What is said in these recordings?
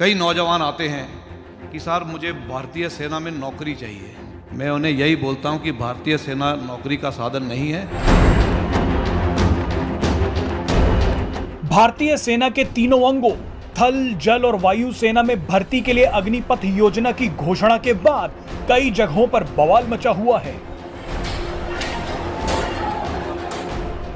कई नौजवान आते हैं कि सर मुझे भारतीय सेना में नौकरी चाहिए। मैं उन्हें यही बोलता हूं कि भारतीय सेना नौकरी का साधन नहीं है। भारतीय सेना के तीनों अंगों थल, जल और वायु सेना में भर्ती के लिए अग्निपथ योजना की घोषणा के बाद कई जगहों पर बवाल मचा हुआ है।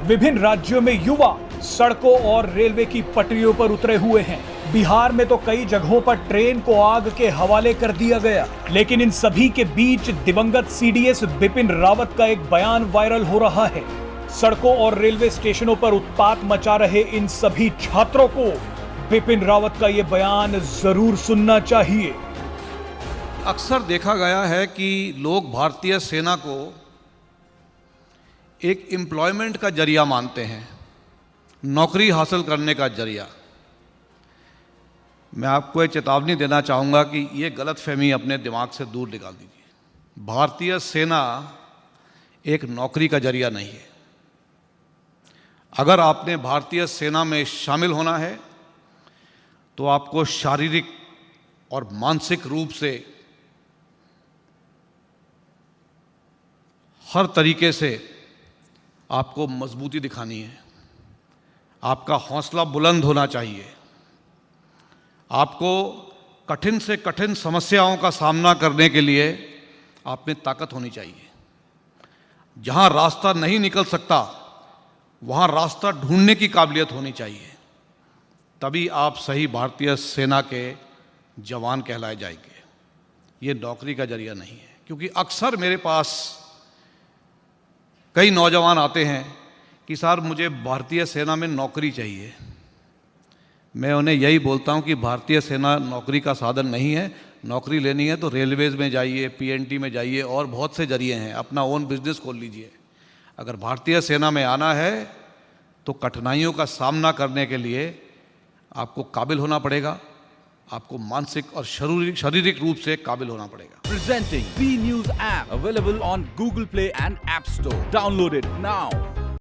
विभिन्न राज्यों में युवा सड़कों और रेलवे की पटरियों पर उतरे हुए हैं। बिहार में तो कई जगहों पर ट्रेन को आग के हवाले कर दिया गया। लेकिन इन सभी के बीच दिवंगत सीडीएस बिपिन रावत का एक बयान वायरल हो रहा है। सड़कों और रेलवे स्टेशनों पर उत्पात मचा रहे इन सभी छात्रों को बिपिन रावत का यह बयान जरूर सुनना चाहिए। अक्सर देखा गया है कि लोग भारतीय सेना को एक एम्प्लॉयमेंट का जरिया मानते हैं, नौकरी हासिल करने का जरिया। मैं आपको एक चेतावनी देना चाहूँगा कि ये गलतफहमी अपने दिमाग से दूर निकाल दीजिए। भारतीय सेना एक नौकरी का जरिया नहीं है। अगर आपने भारतीय सेना में शामिल होना है तो आपको शारीरिक और मानसिक रूप से हर तरीके से आपको मजबूती दिखानी है। आपका हौसला बुलंद होना चाहिए। आपको कठिन से कठिन समस्याओं का सामना करने के लिए आप में ताकत होनी चाहिए। जहां रास्ता नहीं निकल सकता वहां रास्ता ढूंढने की काबिलियत होनी चाहिए। तभी आप सही भारतीय सेना के जवान कहलाए जाएंगे। ये नौकरी का जरिया नहीं है। क्योंकि अक्सर मेरे पास कई नौजवान आते हैं कि सर मुझे भारतीय सेना में नौकरी चाहिए। मैं उन्हें यही बोलता हूं कि भारतीय सेना नौकरी का साधन नहीं है। नौकरी लेनी है तो रेलवेज़ में जाइए, पीएनटी में जाइए और बहुत से जरिए हैं। अपना ओन बिजनेस खोल लीजिए। अगर भारतीय सेना में आना है तो कठिनाइयों का सामना करने के लिए आपको काबिल होना पड़ेगा। आपको मानसिक और शारीरिक रूप से काबिल होना पड़ेगा। Presenting B News app available on Google Play and App Store. Download it now.